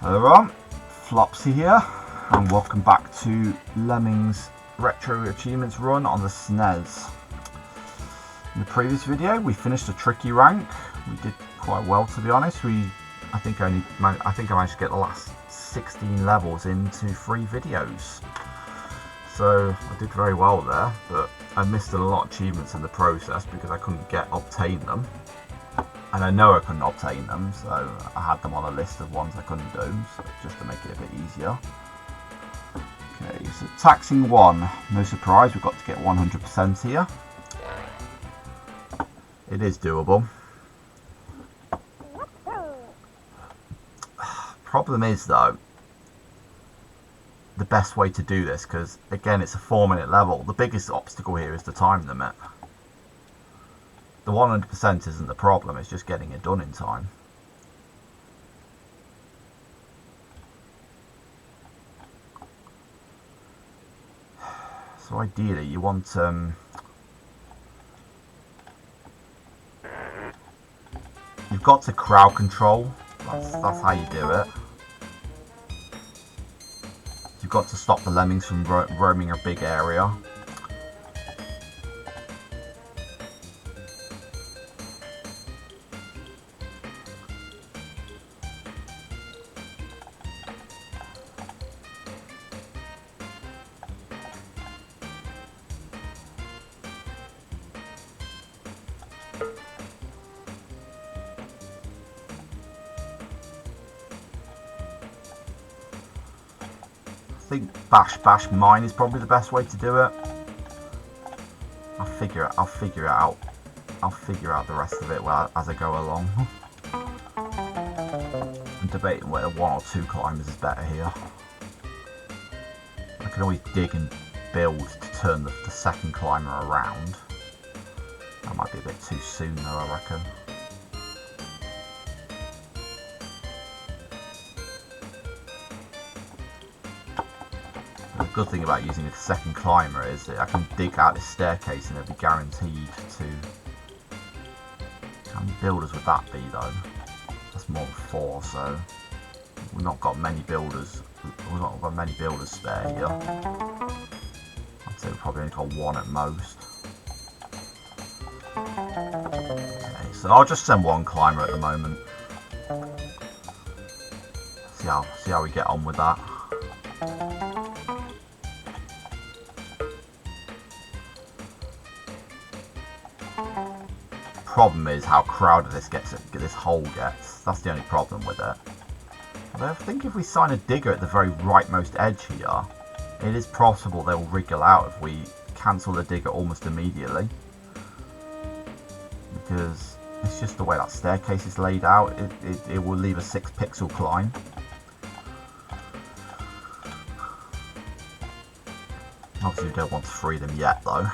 Hello everyone, Flopsy here, and welcome back to Lemmings Retro Achievements Run on the SNES. In the previous video, we finished a tricky rank. We did quite well, to be honest. I think I managed to get the last 16 levels into 3 videos. So I did very well there, but I missed a lot of achievements in the process because I couldn't obtain them. And I know I couldn't obtain them, so I had them on a list of ones I couldn't do, so just to make it a bit easier. Okay, so taxing 1, no surprise, we've got to get 100% here. It is doable. Problem is though, the best way to do this, because again it's a 4-minute level, the biggest obstacle here is the time limit. The 100% isn't the problem, it's just getting it done in time. So ideally you want you've got to crowd control, that's how you do it. You've got to stop the lemmings from roaming a big area. I think bash mine is probably the best way to do it. I'll figure it out. I'll figure out the rest of it as I go along. I'm debating whether 1 or 2 climbers is better here. I can always dig and build to turn the second climber around. That might be a bit too soon though, I reckon. The good thing about using a second climber is that I can dig out this staircase and it'll be guaranteed to... How many builders would that be though? That's more than 4, so we've not got many builders. We've not got many builders spare here. I'd say we've probably only got 1 at most. Okay, so I'll just send 1 climber at the moment. See how we get on with that. Problem is how crowded this hole gets. That's the only problem with it. Although I think if we sign a digger at the very rightmost edge here, it is possible they'll wriggle out if we cancel the digger almost immediately. Because it's just the way that staircase is laid out, it will leave a 6-pixel climb. Obviously we don't want to free them yet though.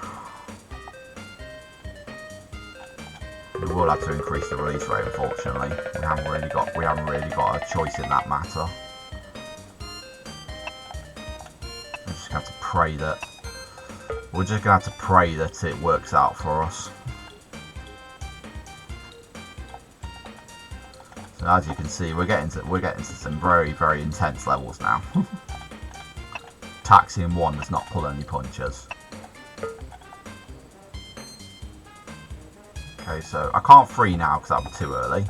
We will have to increase the release rate, unfortunately. We haven't really got a choice in that matter. We're just gonna have to pray that it works out for us. So as you can see, we're getting to some very, very intense levels now. Taxiing 1 does not pull any punches. Okay, so I can't free now because that'll be too early.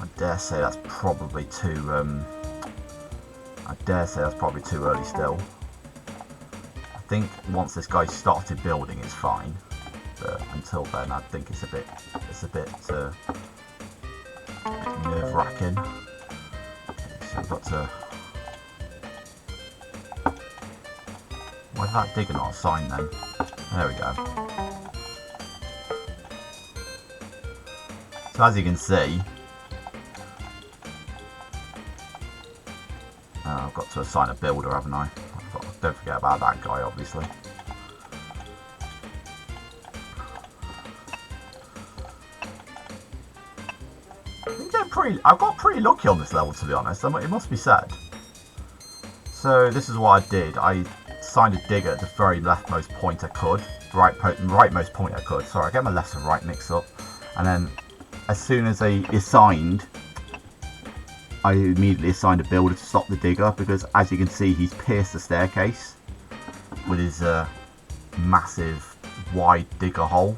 I dare say that's probably too early still. I think once this guy started building it's fine, but until then I think it's a bit nerve-wracking. Okay, so we've got to... Why did that digger not assign then? There we go. So as you can see, I've got to assign a builder, haven't I? Don't forget about that guy, obviously. I've got pretty lucky on this level, to be honest. It must be said. So this is what I did. I assigned a digger at the very leftmost point I could. Rightmost point I could. Sorry, I get my left and right mixed up. And then as soon as I assigned, I immediately assigned a builder to stop the digger, because as you can see, he's pierced the staircase with his massive wide digger hole.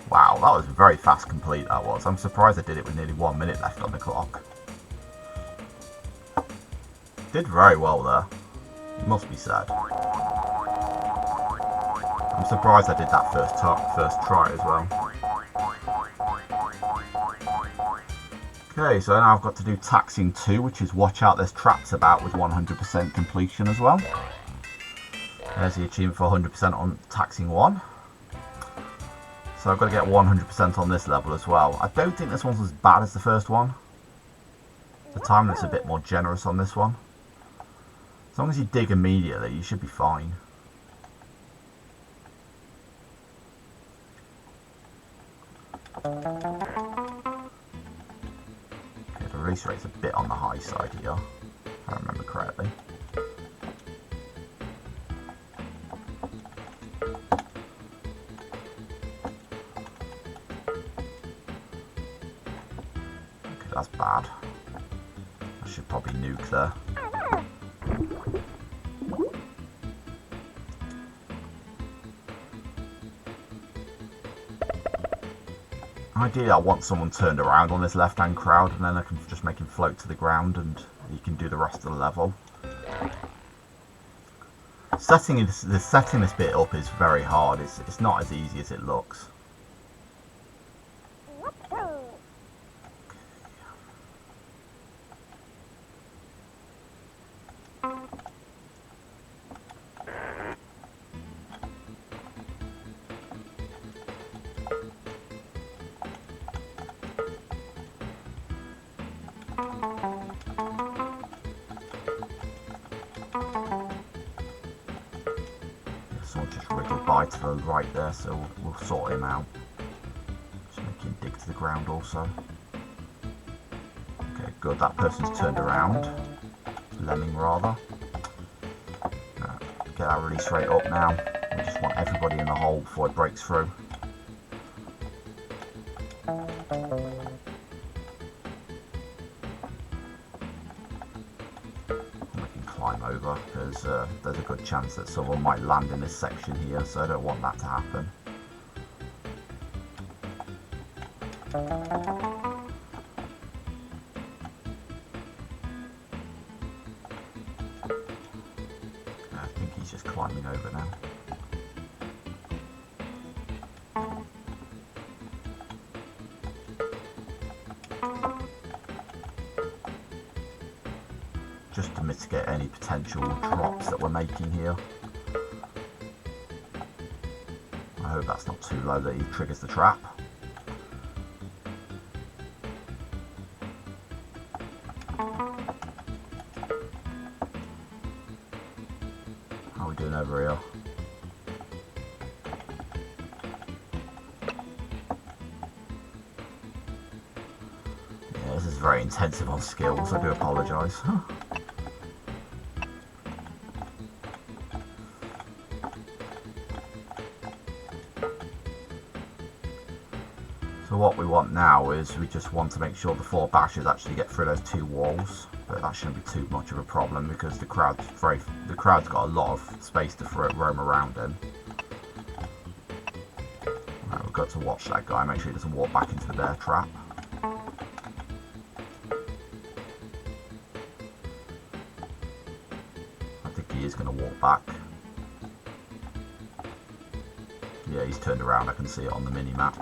Wow, that was very fast complete, that was. I'm surprised I did it with nearly 1 minute left on the clock. Did very well there, it must be said. I'm surprised I did that first try as well. Okay, so now I've got to do taxing 2, which is watch out, there's traps about, with 100% completion as well. There's the achievement for 100% on taxing 1. So I've got to get 100% on this level as well. I don't think this one's as bad as the first one. The time limit's a bit more generous on this one. As long as you dig immediately, you should be fine. Okay, the release rate's a bit on the high side here, if I remember correctly. Okay, that's bad. I should probably nuke there. Ideally, I want someone turned around on this left-hand crowd, and then I can just make him float to the ground, and he can do the rest of the level. Setting this bit up is very hard. It's not as easy as it looks. Someone just wriggled by to the right there, so we'll sort him out. Just make him dig to the ground also. Okay, good, that person's turned around. Lemming rather. Get that release rate up now. We just want everybody in the hole before it breaks through. Climb over, because there's a good chance that someone might land in this section here, so I don't want that to happen. I think he's just climbing over now. Just to mitigate any potential drops that we're making here. I hope that's not too low that he triggers the trap. How are we doing over here? Yeah, this is very intensive on skills, I do apologise. So what we want now is we just want to make sure the 4 bashes actually get through those 2 walls, but that shouldn't be too much of a problem because the crowd's got a lot of space to roam around in. Right, we've got to watch that guy, make sure he doesn't walk back into the bear trap. I think he is going to walk back. Yeah, he's turned around, I can see it on the mini-map.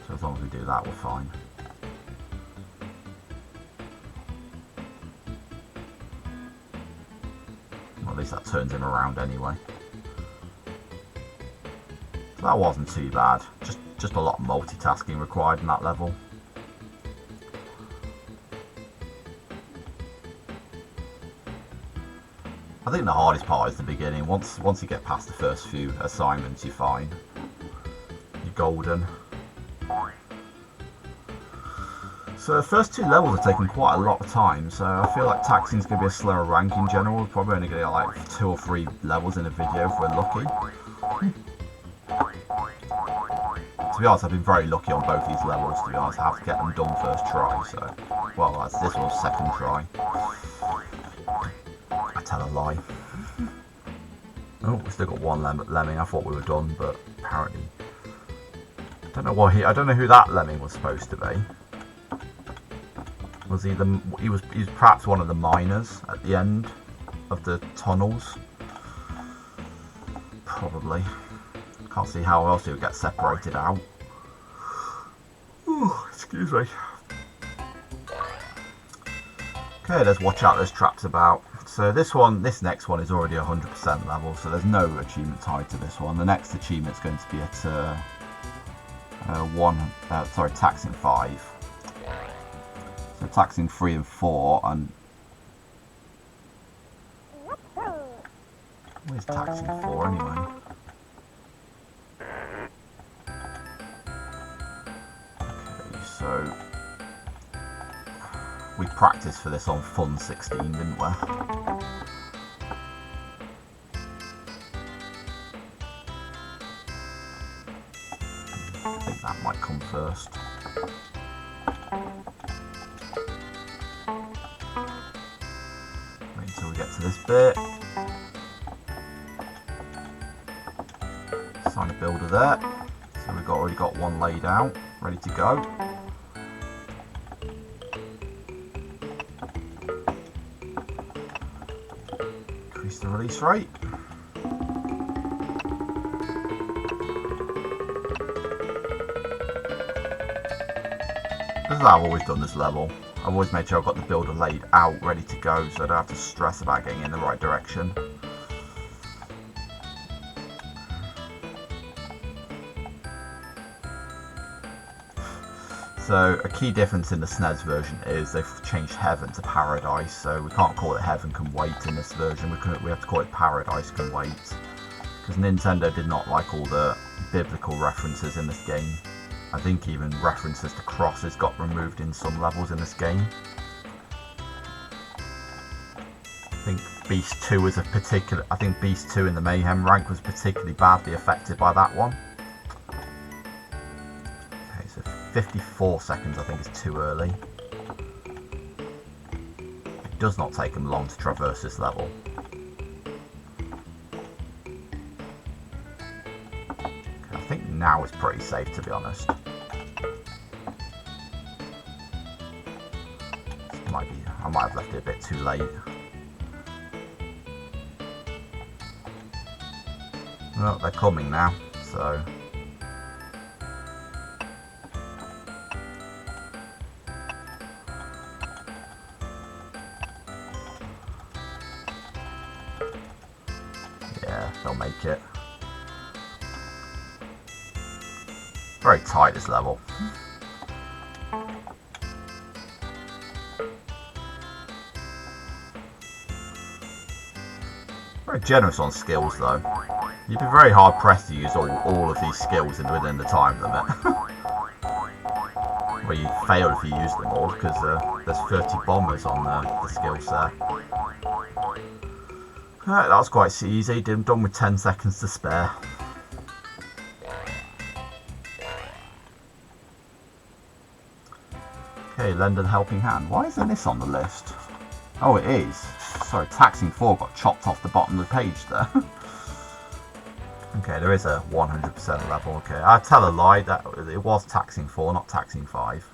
So as long as we do that, we're fine. Well, at least that turns him around anyway. So that wasn't too bad. Just a lot of multitasking required in that level. I think the hardest part is the beginning. Once you get past the first few assignments, you're fine. You're golden. So the first 2 levels are taking quite a lot of time, so I feel like taxing's going to be a slower rank in general. We're probably only going to get like 2 or 3 levels in a video if we're lucky. To be honest, I've been very lucky on both these levels, to be honest. I have to get them done first try, so... Well, that's this one's second try. I tell a lie. Oh, we still got 1 lemming. I thought we were done, but apparently... I don't know who that lemming was supposed to be. Was he the... He was perhaps one of the miners at the end of the tunnels. Probably. Can't see how else he would get separated out. Ooh, excuse me. Okay, let's watch out. There's traps about. So this next one is already 100% level, so there's no achievement tied to this one. The next achievement's going to be at taxing 5. So taxing 3 and 4, and where's taxing 4 anyway? So we practiced for this on Fun 16, didn't we? I think that might come first. Wait until we get to this bit. Sign a builder there. So we've already got 1 laid out, ready to go. Increase the release rate. This is how I've always done this level. I've always made sure I've got the builder laid out, ready to go, so I don't have to stress about getting in the right direction. So a key difference in the SNES version is they've changed heaven to paradise, so we can't call it heaven can wait in this version, we have to call it paradise can wait, because Nintendo did not like all the biblical references in this game. I think even references to crosses got removed in some levels in this game. I think Beast 2 was I think Beast 2 in the Mayhem rank was particularly badly affected by that one. 54 seconds I think is too early. It does not take them long to traverse this level. Okay, I think now is pretty safe, to be honest. I might have left it a bit too late. Well, they're coming now, so... they'll make it. Very tight, this level. Very generous on skills though. You'd be very hard pressed to use all of these skills within the time limit. Well, you'd fail if you used them all, because there's 30 bombers on the skill set. Right, that was quite easy, done with 10 seconds to spare. Okay, lend a helping hand. Why isn't this on the list? Oh, it is. Sorry, taxing 4 got chopped off the bottom of the page there. Okay, there is a 100% level. Okay, I tell a lie, that it was taxing 4, not taxing 5.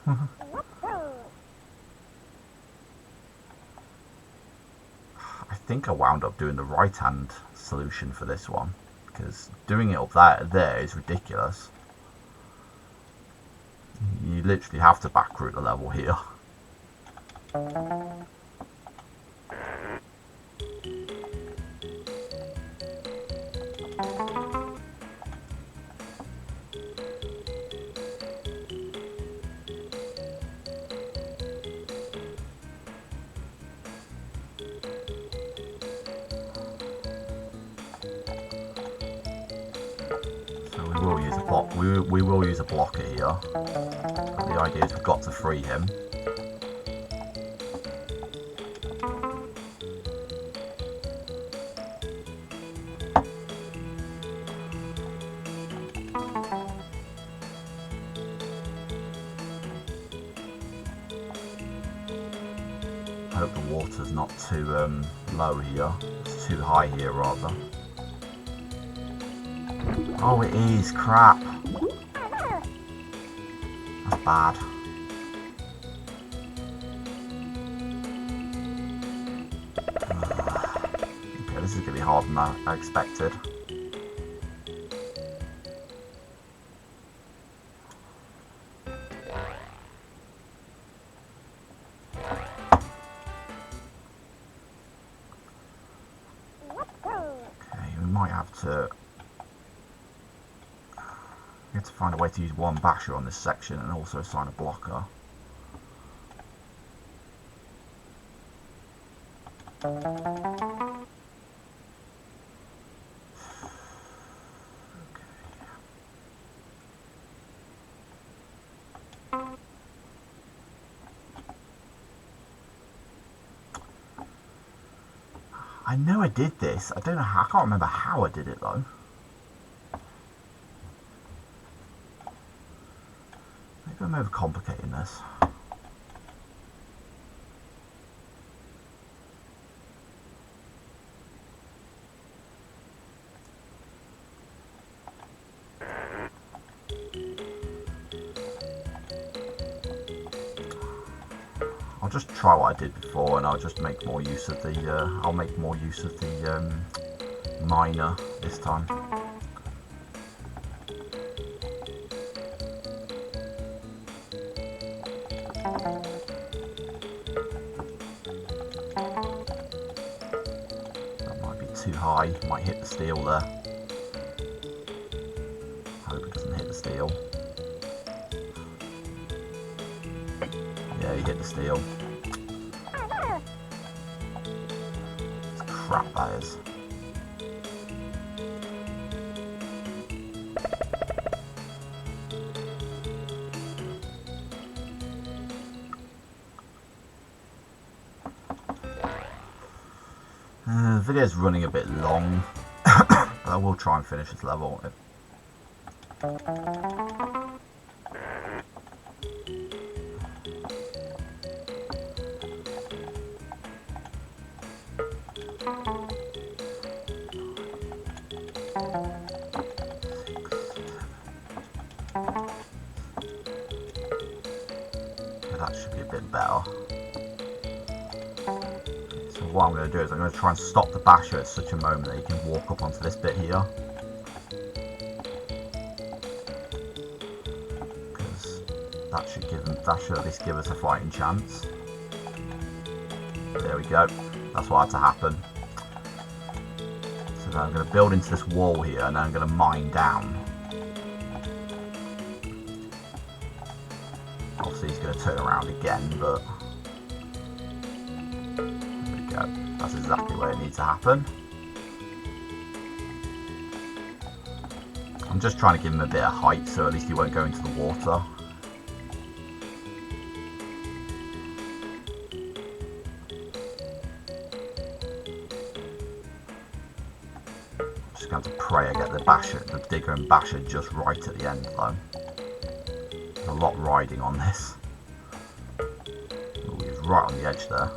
I think I wound up doing the right-hand solution for this one, because doing it up there is ridiculous. You literally have to backroute the level here. We will use a block. We will use a blocker here. But the idea is we've got to free him. I hope the water's not too low here. It's too high here rather. Oh, it is. Crap. That's bad. Okay, this is going to be harder than I expected. Okay, we might have to... We have to find a way to use one basher on this section and also assign a blocker. I know I did this. I don't know how. I can't remember how I did it though. Maybe I'm overcomplicating this. I'll just try what I did before, and I'll just make more use of the. I'll make more use of the miner this time. That might be too high. Might hit the steel there. Hope it doesn't hit the steel. Yeah, he hit the steel. It's crap, that is. The video's running a bit long, but I will try and finish this level. That should be a bit better. So what I'm going to do is I'm going to try and stop the basher at such a moment that he can walk up onto this bit here. Because that should give him, that should at least give us a fighting chance. There we go. That's what had to happen. So then I'm going to build into this wall here, and then I'm going to mine down. Obviously he's going to turn around again, but there we go. That's exactly where it needs to happen. I'm just trying to give him a bit of height, so at least he won't go into the water. Just going to pray I get the digger and basher just right at the end though. There's a lot riding on this. Ooh, he's right on the edge there.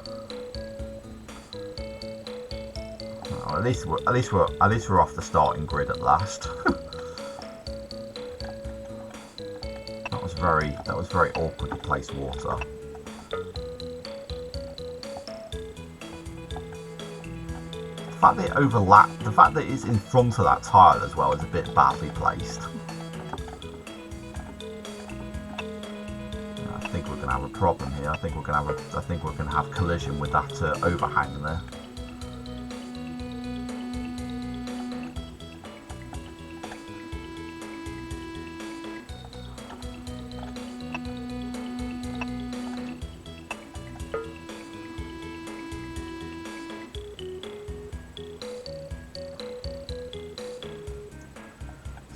Oh, at least we're off the starting grid at last. That was very awkward to place water. The fact that it overlapped, the fact that it's in front of that tile as well is a bit badly placed. I think we're going to have a problem here. I think we're going to have collision with that overhang there.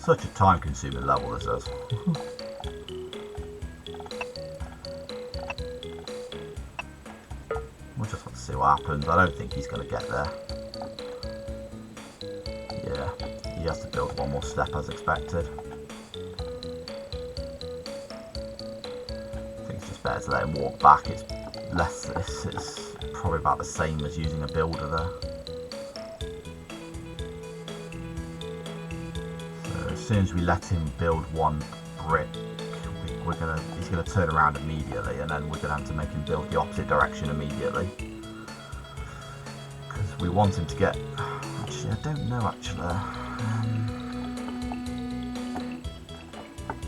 Such a time-consuming level, this is. We'll just have to see what happens. I don't think he's going to get there. Yeah, he has to build one more step as expected. I think it's just better to let him walk back. It's probably about the same as using a builder there. So as soon as we let him build one brick, he's gonna turn around immediately, and then we're gonna have to make him build the opposite direction immediately, because we want him to get. Actually, I don't know.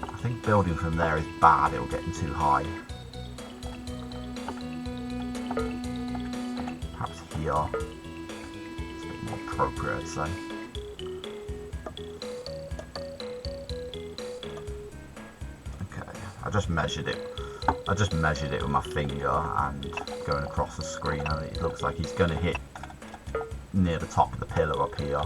I think building from there is bad. It'll get him too high. Perhaps here. It's a bit more appropriate, I'd say. I just measured it with my finger and going across the screen, and it looks like he's going to hit near the top of the pillar up here.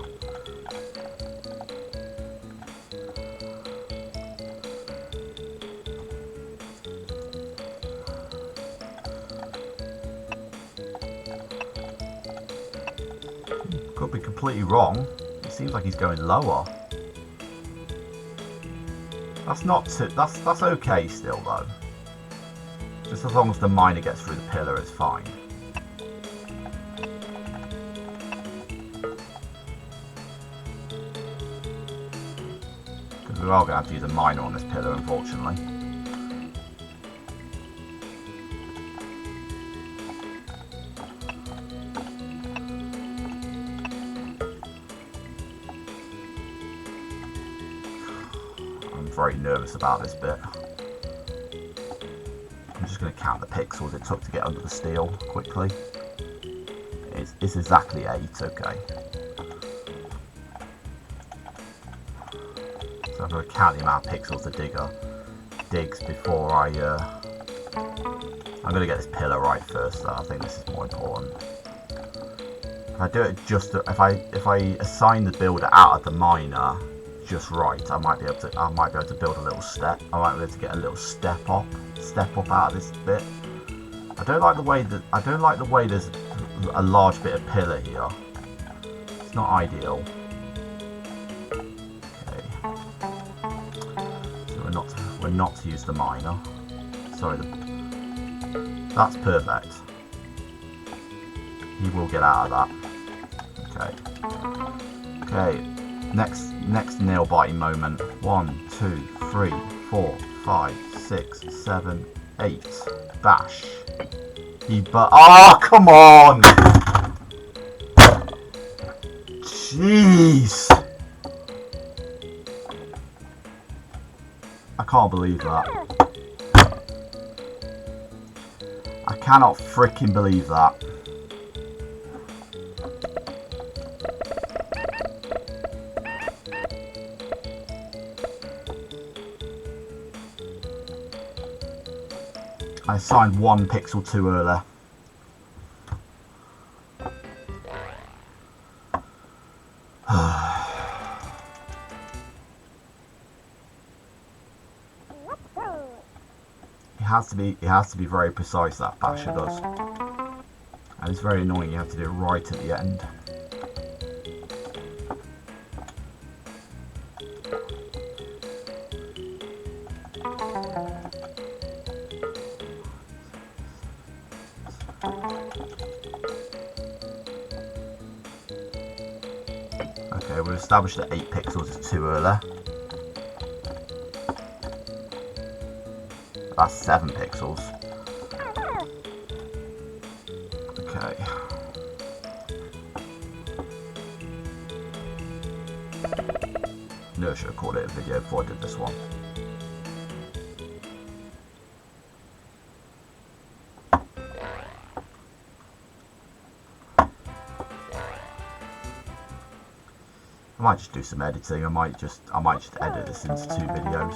Could be completely wrong. It seems like he's going lower. That's not too, that's okay still though. Just as long as the miner gets through the pillar, it's fine. Because we are going to have to use a miner on this pillar, unfortunately. Very nervous about this bit. I'm just going to count the pixels it took to get under the steel quickly. It's exactly 8, okay. So I'm going to count the amount of pixels the digger digs before I'm going to get this pillar right first though. I think this is more important. If I do it if I assign the builder out of the miner just right, I might be able to build a little step. I might be able to get a little step up out of this bit. I don't like the way there's a large bit of pillar here. It's not ideal. Okay. So we're not to use the miner. Sorry, that's perfect. He will get out of that. Okay. Okay. Next nail biting moment. 1, 2, 3, 4, 5, 6, 7, 8. Bash. Oh, come on! Jeez! I can't believe that. I cannot freaking believe that. I assigned 1 pixel too early. It has to be very precise, that basher does. And it's very annoying, you have to do it right at the end. Okay, we've established that 8 pixels is too early. That's 7 pixels. Okay. No, I should have called it a video before I did this one. I might just do some editing. I might just edit this into 2 videos.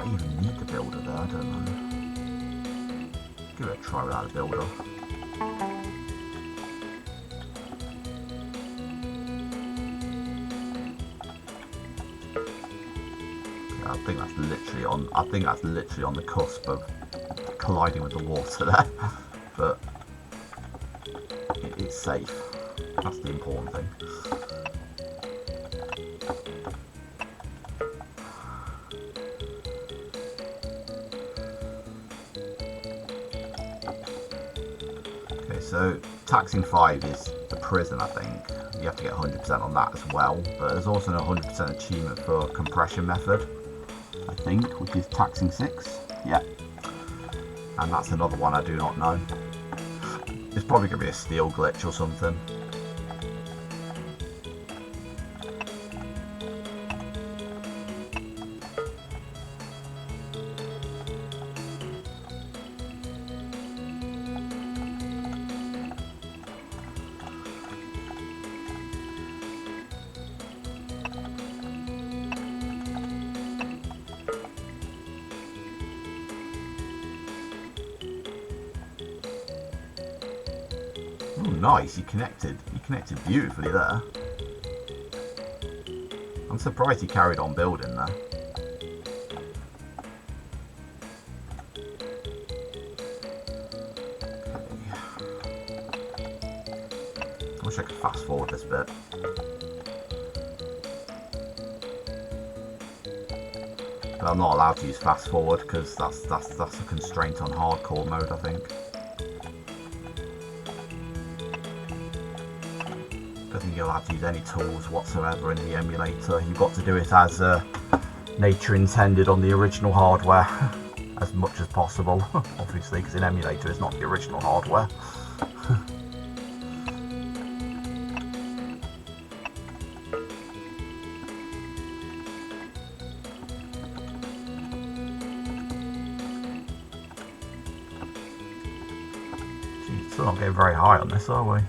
might even need the builder there, I don't know. Give it a try without a builder. I think that's literally on the cusp of colliding with the water there, but it's safe. That's the important thing. Okay, so taxing 5 is the prison, I think. You have to get 100% on that as well, but there's also an 100% achievement for compression method, I think, which is taxing 6. Yeah. And that's another one I do not know. It's probably going to be a steel glitch or something. Oh, nice, you connected beautifully there. I'm surprised he carried on building there. I wish I could fast forward this bit. But I'm not allowed to use fast forward because that's a constraint on hardcore mode, I think. I don't think you're allowed to use any tools whatsoever in the emulator. You've got to do it as nature intended on the original hardware as much as possible, obviously, because an emulator is not the original hardware. Gee, still not getting very high on this, are we?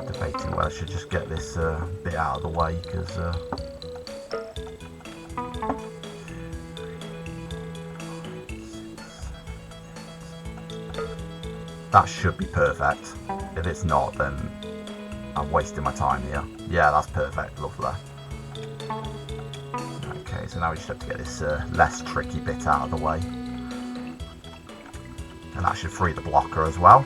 Debating whether I should just get this bit out of the way, because that should be perfect. If it's not, then I'm wasting my time here. Yeah, that's perfect, lovely. Okay, so now we just have to get this less tricky bit out of the way. And that should free the blocker as well.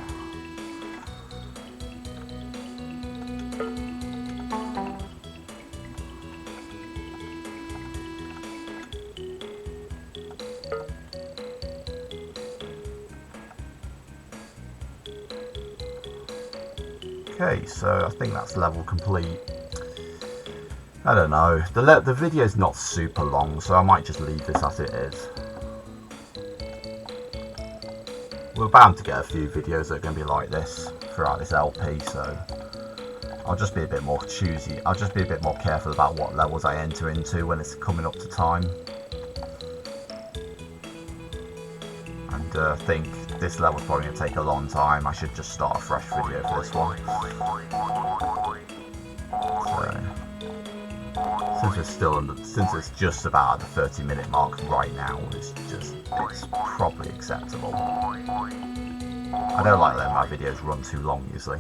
Okay, so I think that's level complete. I don't know, the video's not super long, so I might just leave this as it is. We're bound to get a few videos that are going to be like this throughout this LP, so I'll just be a bit more choosy. I'll just be a bit more careful about what levels I enter into when it's coming up to time. And I think this level's probably going to take a long time. I should just start a fresh video for this one. So, since it's just about the 30-minute mark right now, it's probably acceptable. I don't like letting my videos run too long usually.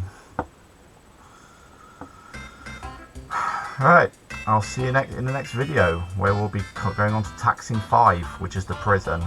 Alright, I'll see you in the next video, where we'll be going on to Taxing 5, which is the prison.